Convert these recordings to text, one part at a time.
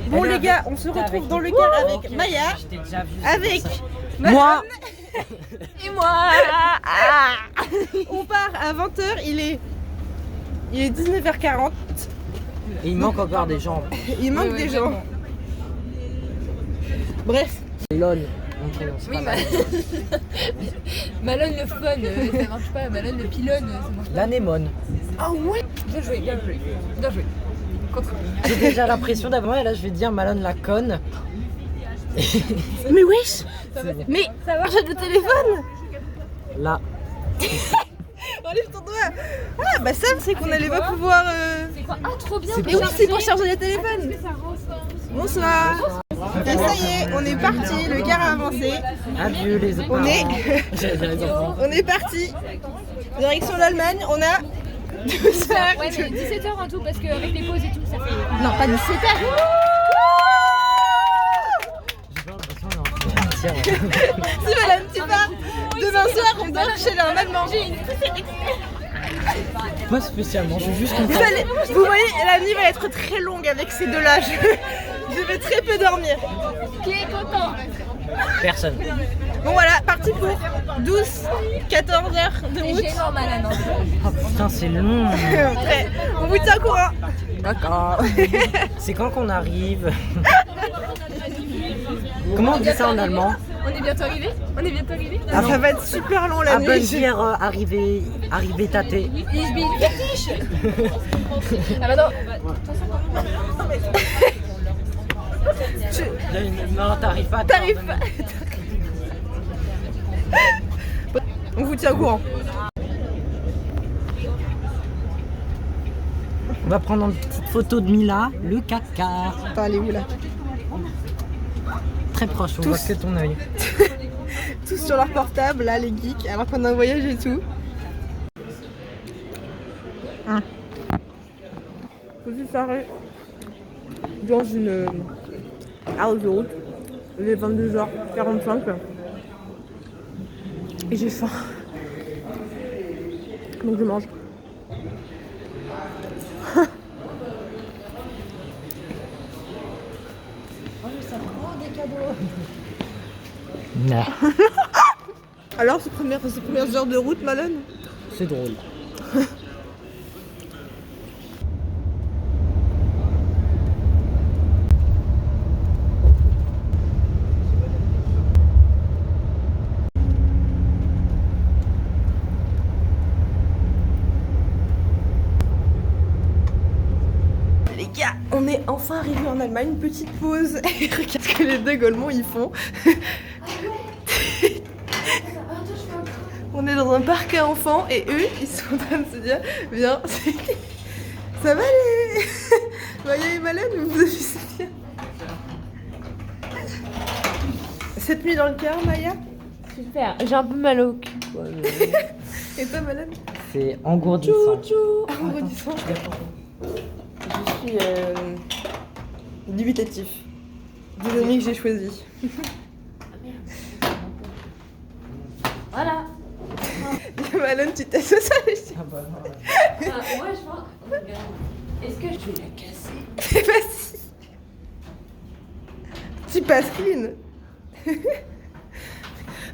Bon les gars, on se retrouve dans le car avec Maya, avec moi et moi. On part à 20h, il est 19h40. Et il manque encore des gens. Il manque des gens. Bref. Malone. Oui, Malone le fun, ça marche pas. Malone le pylône, ça marche pas. L'anémone. Ah ouais. Bien joué, bien joué. Bien joué. Contre. J'ai déjà l'impression d'avant et là je vais dire Malone la conne. Mais wesh. Bon. Mais ça marche le téléphone. Là. Enlève ton doigt. Ah bah ça c'est qu'on allait pas pouvoir... C'est quoi? Ah, trop bien. Mais oui, c'est pour charger le téléphone. Bonsoir. Et ça y est, on est parti, le car a avancé. Adieu les parents. J'allais dire les enfants. On est parti. Direction l'Allemagne, on a 12 heures. Ouais, mais 17h en tout, parce qu'avec les pauses et tout, ça fait. Non, pas 17 heures. J'ai pas l'impression d'en faire un tir. Si madame, tu pars. Demain soir, on dort chez un Allemand. Pas spécialement, je suis juste content. Vous voyez, la nuit va être très longue avec ces deux-là. Je vais très peu dormir. Qui est content? Personne. Bon voilà, parti pour 12-14 heures de C'est route. gênant, Malane. Oh putain, c'est long. On vous tient au courant. D'accord. C'est quand qu'on arrive? Comment on dit ça en allemand? On est bientôt arrivé? On est bientôt arrivé? Ah, ça va être super long la Ah nuit. ben dire arriver tâter. Ich bin fertig. Ah bah non. Non, t'arrives pas. T'arrives pas. On vous tient au courant. On va prendre une petite photo de Mila, le caca. Attends, elle est où là? Très proche, on Tous. voit que ton œil. Tous sur leur portable, là, les geeks, alors qu'on a un voyage et tout. Je suis sarrée dans une house de route. Il est 22h45 et j'ai faim. Donc je mange. Non. Alors, ces premières heures de route, Malone? C'est drôle. Les gars, on est enfin arrivé en Allemagne, une petite pause. Et regarde ce que les deux Golemons ils font. On est dans un parc à enfants et eux ils sont en train de se dire viens, ça va les Maya et Malone, vous avez vu ça bien. Cette nuit dans le car, Maya? Super, j'ai un peu mal au cul. Et toi Malone? C'est engourdissant. Engourdissant. Je suis dubitatif des amis que j'ai choisis. Voilà. Malone, tu t'assois sur les chaises. Moi, je pense. Est-ce que je vais la casser? C'est facile. Tu passes clean.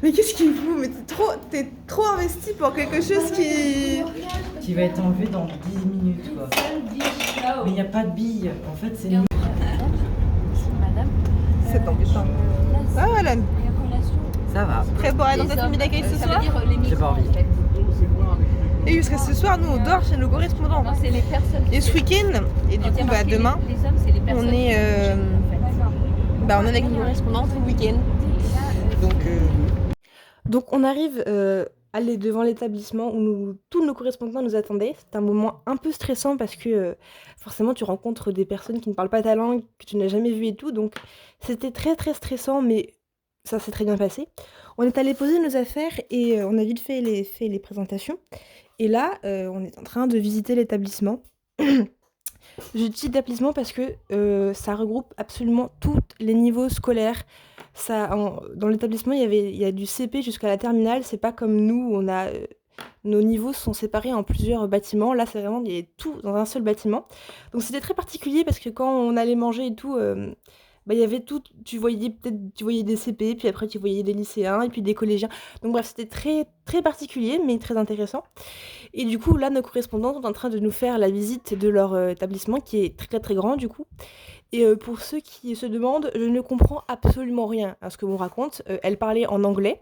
Mais qu'est-ce qu'il faut? Mais t'es trop investi pour quelque chose Qui va être enlevé dans 10 minutes quoi. Mais il n'y a pas de billes. En fait, c'est nul. Madame. C'est embêtant. Ah voilà. Ça va. Prêt pour aller dans ta famille d'accueil ce soir? J'ai pas envie. Et parce que ce soir, nous, on dort chez nos correspondants. Non, c'est les personnes. Et ce week-end, et du coup, bah, demain, Les hommes, c'est les personnes. on est avec nos correspondants tout le week-end. Donc on arrive aller devant l'établissement où tous nos correspondants nous attendaient. C'est un moment un peu stressant parce que forcément tu rencontres des personnes qui ne parlent pas ta langue, que tu n'as jamais vues et tout. Donc c'était très très stressant, mais ça s'est très bien passé. On est allé poser nos affaires et on a vite fait les présentations. Et là, on est en train de visiter l'établissement. Je dis établissement parce que ça regroupe absolument tous les niveaux scolaires. Dans l'établissement, il y a du CP jusqu'à la terminale. C'est pas comme nous, où on a nos niveaux sont séparés en plusieurs bâtiments. Là, c'est vraiment, il y avait tout dans un seul bâtiment. Donc c'était très particulier parce que quand on allait manger et tout, bah, il y avait tout. Tu voyais des CP, puis après tu voyais des lycéens et puis des collégiens. Donc bref, c'était très, très particulier, mais très intéressant. Et du coup, là, nos correspondants sont en train de nous faire la visite de leur établissement qui est très, très grand du coup. Et pour ceux qui se demandent, je ne comprends absolument rien à ce que l'on raconte. Elle parlait en anglais,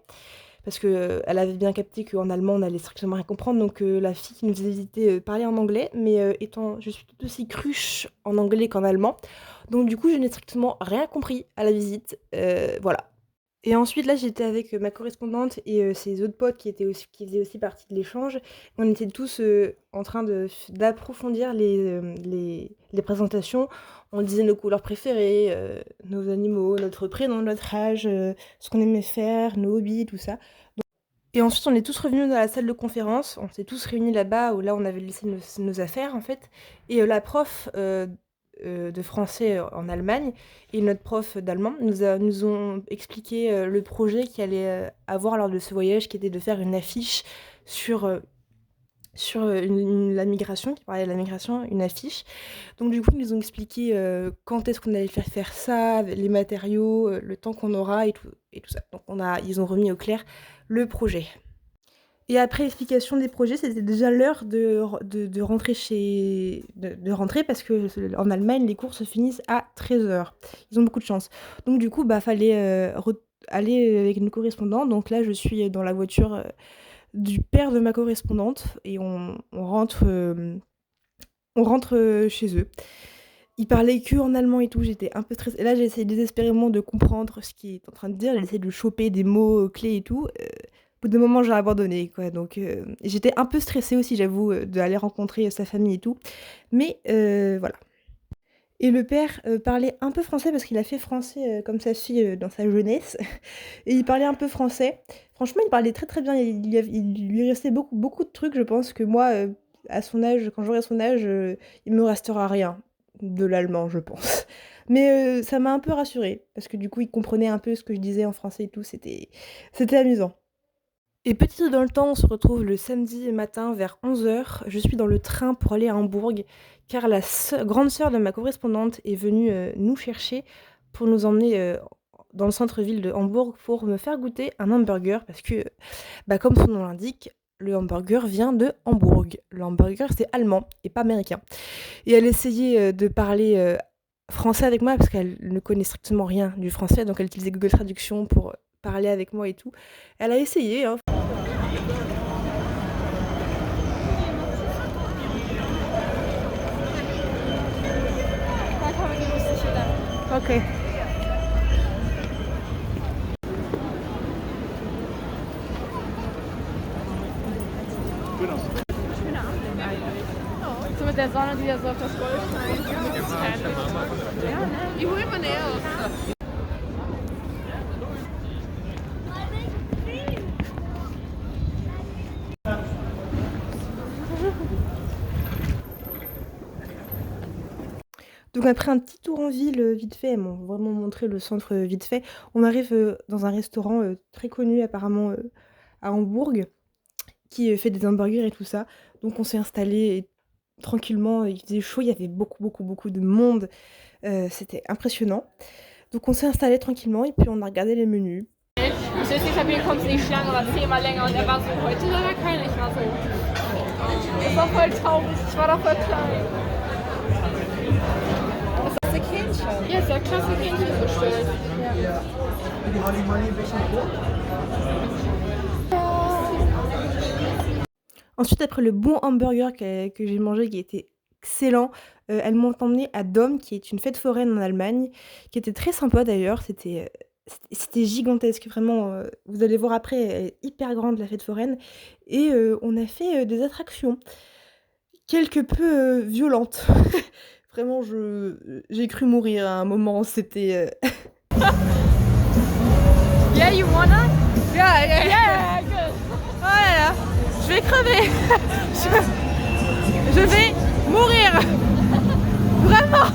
parce que elle avait bien capté qu'en allemand, on allait strictement rien comprendre. Donc la fille qui nous faisait visiter parlait en anglais, mais je suis tout aussi cruche en anglais qu'en allemand. Donc du coup, je n'ai strictement rien compris à la visite. Voilà. Et ensuite, là, j'étais avec ma correspondante et ses autres potes qui faisaient aussi partie de l'échange. On était tous en train d'approfondir les présentations. On disait nos couleurs préférées, nos animaux, notre prénom, notre âge, ce qu'on aimait faire, nos hobbies, tout ça. Et ensuite, on est tous revenus dans la salle de conférence. On s'est tous réunis là-bas où là, on avait laissé nos affaires, en fait. Et la prof de français en Allemagne et notre prof d'allemand nous ont expliqué le projet qu'il allait avoir lors de ce voyage, qui était de faire une affiche sur la migration, qui parlait de la migration, une affiche. Donc du coup, ils nous ont expliqué quand est-ce qu'on allait faire ça, les matériaux, le temps qu'on aura et tout ça. Donc ils ont remis au clair le projet. Et après explication des projets, c'était déjà l'heure de rentrer de rentrer parce que en Allemagne, les cours se finissent à 13h. Ils ont beaucoup de chance. Donc du coup, fallait aller avec nos correspondants. Donc là, je suis dans la voiture du père de ma correspondante et on rentre chez eux. Ils parlaient que en allemand et tout, j'étais un peu stressée. Et là, j'ai essayé désespérément de comprendre ce qu'il est en train de dire. J'ai essayé de choper des mots clés et tout. Au bout d'un moment, j'ai abandonné, quoi. Donc, j'étais un peu stressée aussi, j'avoue, d'aller rencontrer sa famille et tout. Mais voilà. Et le père parlait un peu français parce qu'il a fait français comme sa fille dans sa jeunesse. Et il parlait un peu français. Franchement, il parlait très très bien. Il lui restait beaucoup, beaucoup de trucs. Je pense que moi, à son âge, quand j'aurai son âge, il me restera rien de l'allemand, je pense. Mais ça m'a un peu rassurée parce que du coup, il comprenait un peu ce que je disais en français et tout. C'était amusant. Et petit saut dans le temps, on se retrouve le samedi matin vers 11h. Je suis dans le train pour aller à Hambourg, car la grande sœur de ma correspondante est venue nous chercher pour nous emmener dans le centre-ville de Hambourg pour me faire goûter un hamburger, parce que, comme son nom l'indique, le hamburger vient de Hambourg. Le hamburger, c'est allemand et pas américain. Et elle essayait de parler français avec moi, parce qu'elle ne connaît strictement rien du français, donc elle utilisait Google Traduction pour parler avec moi et tout. Elle a essayé, hein. Ok. So mit der Sonne, die da so auf das Gold scheint. Ja, ne? Die holen wir näher. Donc après un petit tour en ville vite fait, elles m'ont vraiment montré le centre vite fait. On arrive dans un restaurant très connu apparemment à Hambourg, qui fait des hamburgers et tout ça. Donc on s'est installé tranquillement, il faisait chaud, il y avait beaucoup, beaucoup, beaucoup de monde. C'était impressionnant. Donc on s'est installé tranquillement et puis on a regardé les menus. Ich wusste, ich habe hier kommt nicht lang, aber 10-mal länger und er war so, heute leider keiner. Ich war so, das war voll traurig, ich war doch voll klein. Das ist ein Hähnchen. Ja, sehr klasse Hähnchen bestellt. Ja. Ensuite, après le bon hamburger que j'ai mangé, qui était excellent, elles m'ont emmenée à Dom, qui est une fête foraine en Allemagne, qui était très sympa d'ailleurs. C'était gigantesque, vraiment. Vous allez voir après, elle est hyper grande la fête foraine. Et on a fait des attractions, quelque peu violentes. Vraiment, j'ai cru mourir à un moment. C'était. Yeah, you wanna? Yeah, yeah. Yeah, good. Oh là là, je vais crever. Je vais mourir. Vraiment.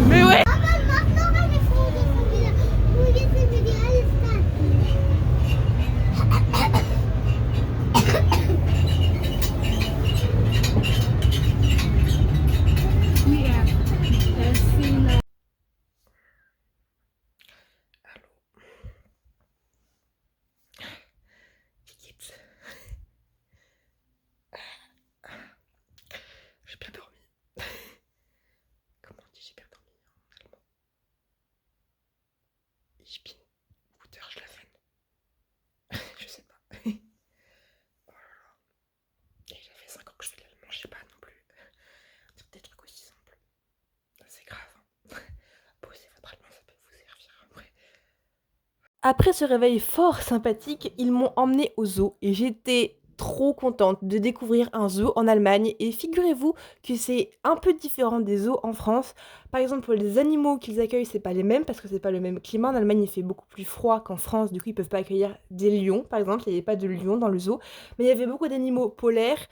Mais ouais. Aber mach noch eine Foto von mir. Nur jetzt sind wir die alles fertig. Ich bin guter Schlafen. Je sais pas. Oh là là. Et ça fait 5 ans que je fais l'allemand, je sais pas non plus. C'est des trucs aussi simples. C'est grave. Hein. Posez votre allemand, ça peut vous servir après. Après ce réveil fort sympathique, ils m'ont emmené au zoo et j'étais trop contente de découvrir un zoo en Allemagne et figurez-vous que c'est un peu différent des zoos en France. Par exemple, pour les animaux qu'ils accueillent, c'est pas les mêmes parce que c'est pas le même climat. En Allemagne, il fait beaucoup plus froid qu'en France, du coup, ils peuvent pas accueillir des lions, par exemple, il n'y avait pas de lions dans le zoo, mais il y avait beaucoup d'animaux polaires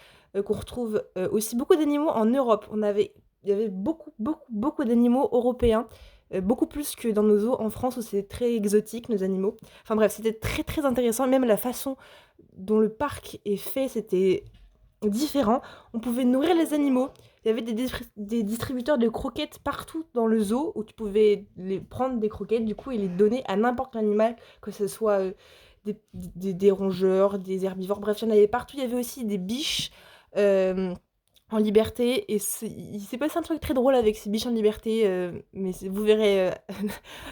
qu'on retrouve aussi beaucoup d'animaux en Europe. Il y avait beaucoup d'animaux européens. Beaucoup plus que dans nos zoos en France où c'est très exotique nos animaux. Enfin bref, c'était très très intéressant. Même la façon dont le parc est fait, c'était différent. On pouvait nourrir les animaux. Il y avait des distributeurs de croquettes partout dans le zoo où tu pouvais prendre des croquettes du coup et les donner à n'importe quel animal, que ce soit des rongeurs, des herbivores, bref, il y en avait partout. Il y avait aussi des biches en liberté et il s'est passé un truc très drôle avec ces biches en liberté, mais vous verrez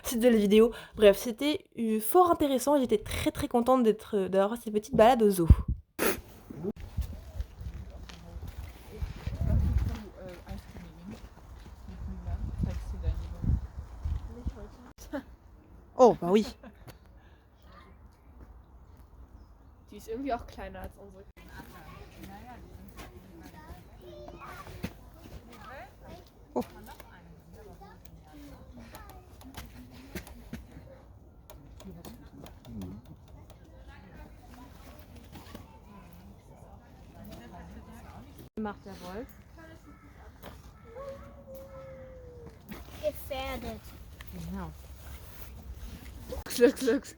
suite de la vidéo. Bref, c'était fort intéressant et j'étais très très contente d'avoir ces petites balades au zoo. Oh, bah oui. Die ist irgendwie auch kleiner als unsere. Oh. Macht der Wolf? Gefährdet. Genau. Glücks.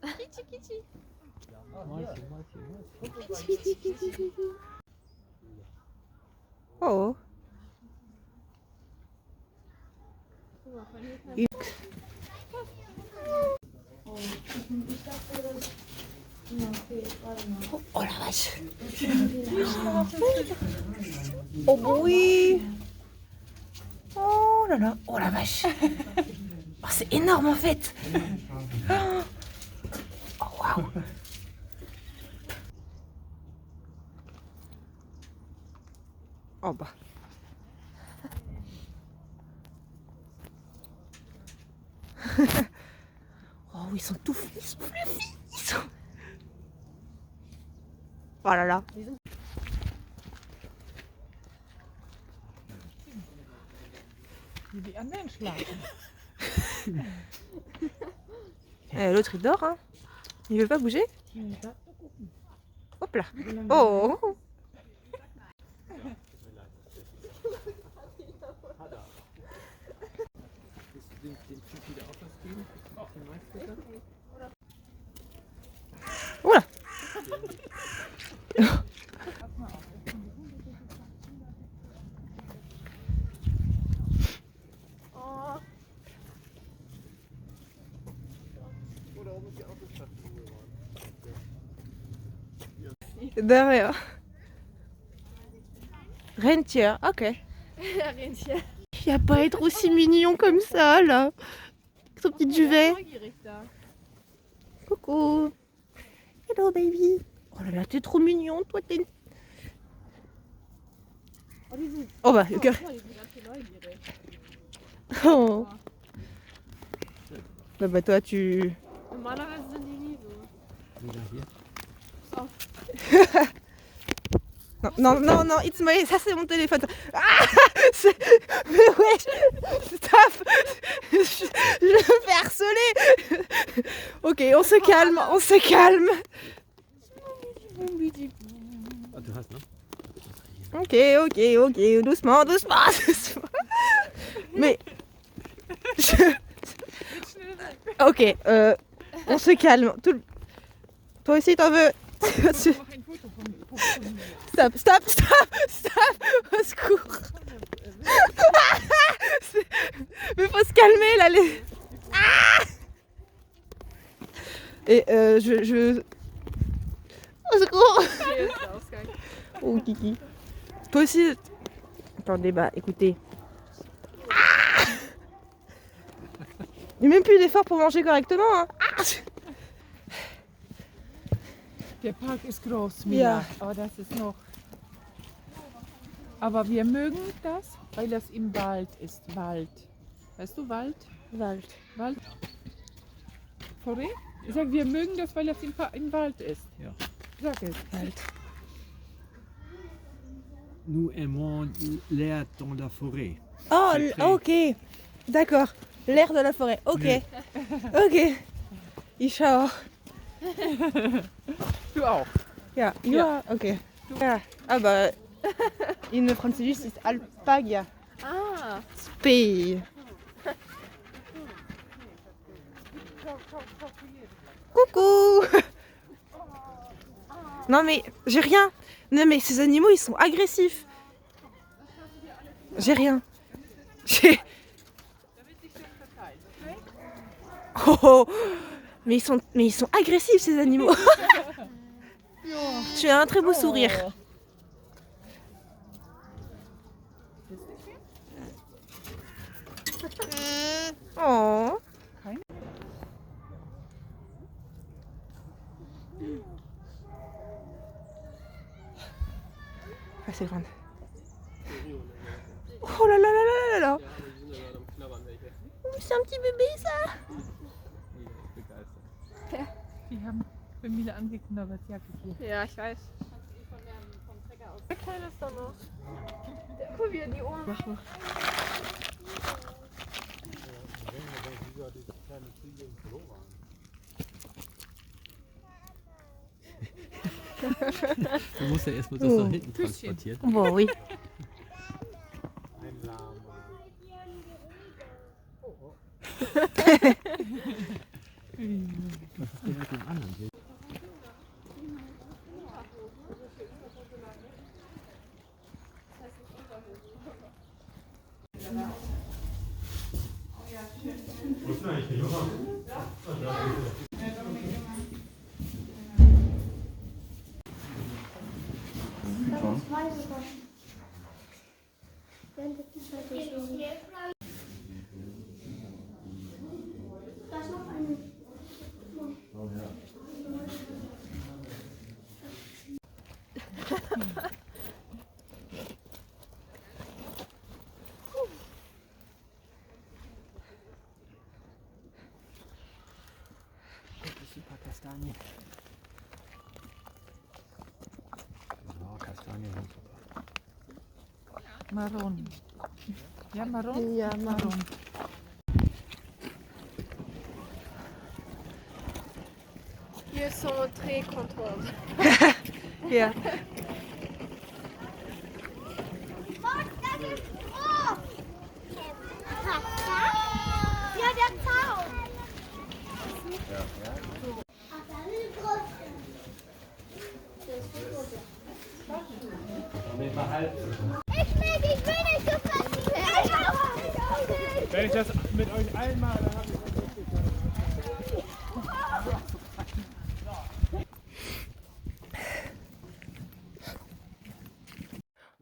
Oh. Oh la vache. Oh oui. Oh là là. Oh la vache. Oh, c'est énorme en fait. Oh waouh. Oh bah. Oh ils sont tout fluffy, ils sont... Oh là là. Die an den schlafen. L'autre il dort hein. Il veut pas bouger. Hop là. Oh. Oula. Derrière. Rentier, ok. Rentier. Il va pas être aussi mignon comme ça là. Son petit duvet. Coucou. Hello baby. Oh là là, t'es trop mignon, toi t'es... Oh bah, le cœur. Oh. Bah toi tu... Normalerweise sind die nie so. Non, it's my... Ça c'est mon téléphone. Ah mais ouais, stop. Je me fais harceler. Ok, on se calme, on se calme. Ah, du hast, ne? Ok, doucement. Mais... Ok, on se calme. Toi aussi t'en veux. Stop. Au secours. Mais faut se calmer là les... Ah et je... Au secours. Oh Kiki. Toi aussi... Attendez, bah écoutez. Ah il n'y a même plus d'effort pour manger correctement hein. Ah Der Park ist groß, Ja. Mila, aber das ist noch. Aber wir mögen das, weil das im Wald ist. Wald. Weißt du, Wald? Wald. Wald? Sorry? Ich sag, wir mögen das, weil das im Wald ist. Ja. Sag es. Wald. Nous aimons l'air dans la forêt. Oh, C'est très- ok. D'accord. L'air de la forêt. Ok. Ja. Ok. Ich schau. Du auch. Ja, ja, okay. Ja, aber in Französisch ist Alpaga. Ah, Spey. Coucou. Non mais j'ai rien. Non mais ces animaux ils sont agressifs. J'ai rien. J'ai... Oh, oh. Mais ils sont agressifs ces animaux. Tu as un très beau sourire. Oh. Ah, c'est grande. Oh là là là là là là. Oh, c'est un petit bébé ça. Die haben bei Mila angeknabbert, ja, gekriegt. ja, ich weiß. Der Kleine ist da noch. Guck, wie er die Ohren macht. Du musst ja erstmal das nach hinten transportieren. Bon, oui. Was ist denn mit dem anderen? Da ist noch eine. Super Kastanien. Ja, Kastanien sind super. Marron. Ja, Marron? Ja, Marron. Ils sont très contents. Ja. Ja, der Zaun. Ich will nicht so passieren. Wenn ich das mit euch allen mache, dann habe ich das richtig.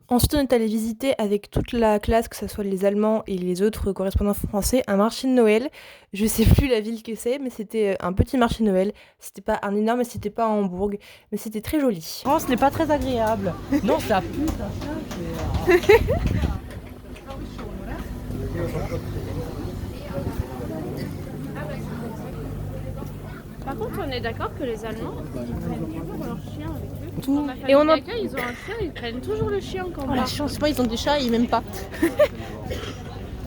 Ensuite, on est allé visiter avec toute la classe, que ce soit les Allemands et les autres correspondants français, un marché de Noël. Je sais plus la ville que c'est, mais c'était un petit marché de Noël. C'était pas un énorme, c'était pas à Hambourg, mais c'était très joli. France n'est pas très agréable. Non, ça pue, ça Par contre, on est d'accord que les Allemands, ils prennent toujours leur chien avec eux. Tout. Dans ma famille Et on en... d'accueil, ils ont un chien, ils prennent toujours le chien quand on Oh, la part. chance, c'est pas, ils ont des chats, ils m'aiment pas.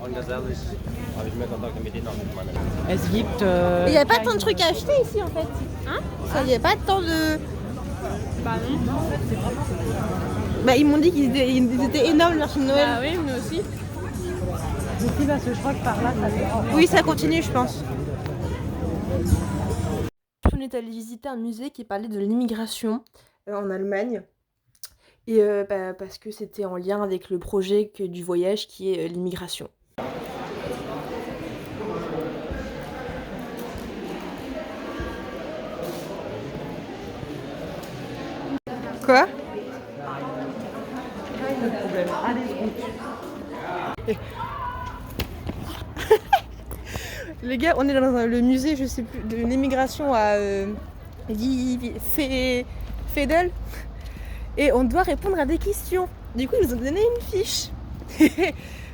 Und ganz ehrlich, habe ich mehr Kontakt mit denen auch mit meiner. Es gibt. Il n'y a pas tant de trucs à acheter ici en fait. Hein? Il n'y a pas tant de. Bah non. Bah, ils m'ont dit qu'ils étaient énormes le marché de Noël. Bah oui, nous aussi. parce que je crois que par là, ça dérange. Oui, ça continue, je pense. On est allé visiter un musée qui parlait de l'immigration en Allemagne. Et parce que c'était en lien avec le projet du voyage qui est l'immigration. Quoi? Les gars, on est dans le musée, je sais plus, de l'émigration à Fedel. Et on doit répondre à des questions. Du coup, ils nous ont donné une fiche.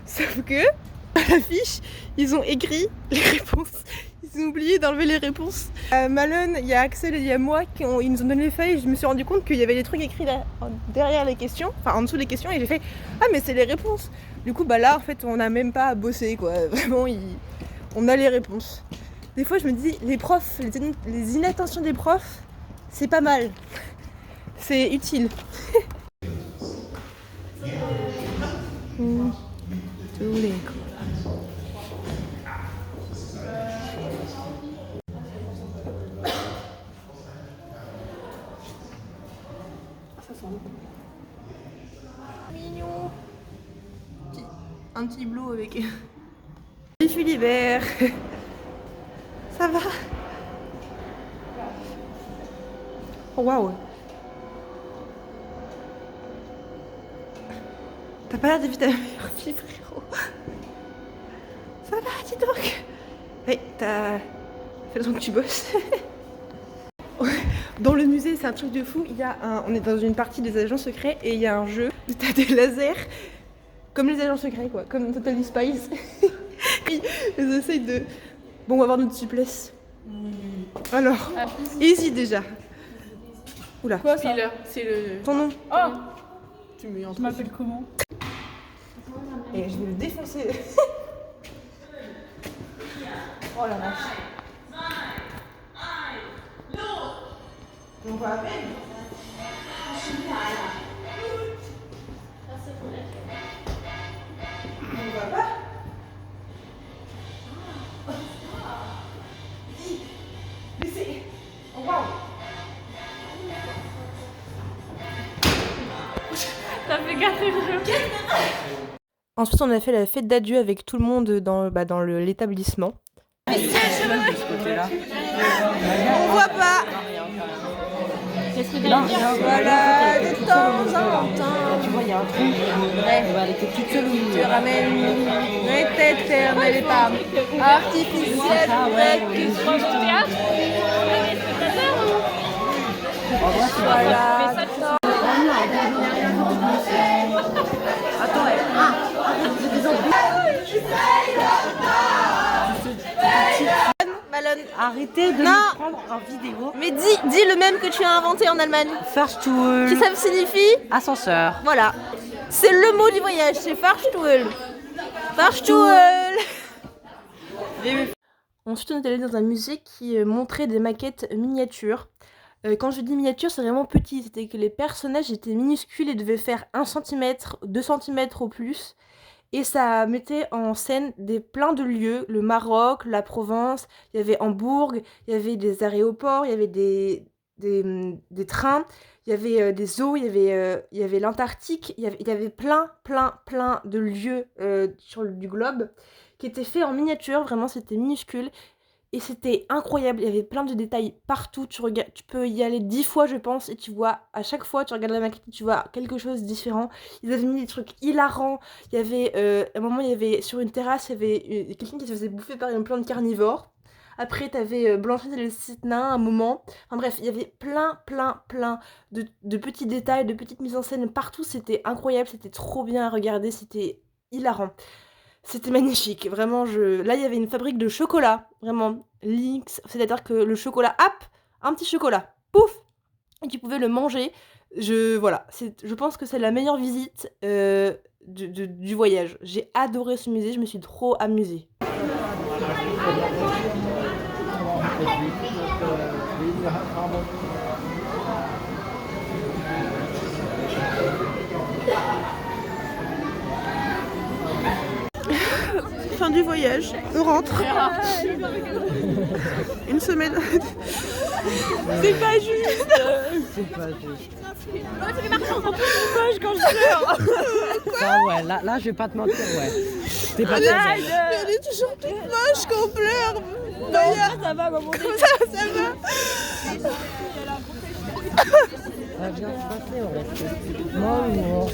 Sauf que, à la fiche, ils ont écrit les réponses. Ils ont oublié d'enlever les réponses. Malone, il y a Axel et il y a moi ils nous ont donné les feuilles. Je me suis rendu compte qu'il y avait des trucs écrits là, derrière les questions, enfin en dessous des questions, et j'ai fait ah mais c'est les réponses. Du coup bah là en fait on n'a même pas à bosser quoi. Vraiment on a les réponses. Des fois je me dis les profs, les inattentions des profs, c'est pas mal. C'est utile. Tous les coups. Mignon. Un petit bleu avec des Philibert. Ça va? Oh waouh. T'as pas l'air de vivre ta meilleure vie, frérot. Ça va, dis donc. Oui, t'as fait le temps que tu bosses. Dans le musée, c'est un truc de fou. On est dans une partie des agents secrets et il y a un jeu où t'as des lasers, comme les agents secrets, quoi, comme Totally Spies. Ils essayent de. Bon, on va voir notre souplesse. Alors, easy déjà. Oula. Quoi ça? C'est le... Ton nom? Oh, tu m'appelles comment? Et je vais le défoncer. Oh la vache. On va à peine. On va pas. Mais c'est... Oh waouh. Ça fait gâter le jeu. Ensuite, on a fait la fête d'adieu avec tout le monde dans l'établissement. On voit pas. Qu'est-ce que t'as dit? Voilà, de temps en temps. Tu vois, il y a un trou. Elle était toute seule au milieu. Tu ramènes une éternelle épargne artificielle. Théâtre? Voilà. Malone. Arrêtez de me prendre en vidéo. Mais dis le même que tu as inventé en Allemagne. Fahrstuhl. Si ça signifie, Ascenseur. voilà. C'est le mot du voyage, c'est Fahrstuhl. Fahrstuhl. Ensuite, on est allé dans un musée qui montrait des maquettes miniatures. Quand je dis miniature, c'est vraiment petit. C'était que les personnages étaient minuscules et devaient faire 1 cm, 2 cm au plus. Et ça mettait en scène plein de lieux, le Maroc, la Provence, il y avait Hambourg, il y avait des aéroports, il y avait des trains, il y avait des eaux, il y avait l'Antarctique, il y avait plein de lieux du globe qui étaient faits en miniature, vraiment c'était minuscule. Et c'était incroyable, il y avait plein de détails partout, tu peux y aller 10 fois je pense, et tu vois, à chaque fois tu regardes la maquette, tu vois quelque chose de différent. Ils avaient mis des trucs hilarants, il y avait, à un moment il y avait, sur une terrasse, il y avait quelqu'un qui se faisait bouffer par une plante carnivore. Après t'avais Blanchette et le 7 nains à un moment, enfin bref, il y avait plein de petits détails, de petites mises en scène partout, c'était incroyable, c'était trop bien à regarder, c'était hilarant. C'était magnifique, vraiment, là il y avait une fabrique de chocolat, vraiment, Lynx, c'est-à-dire que le chocolat, hop, un petit chocolat, pouf, et tu pouvais le manger, je pense que c'est la meilleure visite du voyage. J'ai adoré ce musée, je me suis trop amusée. Fin du voyage, on rentre. Une semaine. C'est pas juste. C'est pas juste. Quand je pleure. Ah ouais, là je vais pas te mentir, ouais. T'es pas Elle est toujours toute moche quand on pleure. D'ailleurs, Ça va, maman. ça va. Ça vient se passer, on reste. Non.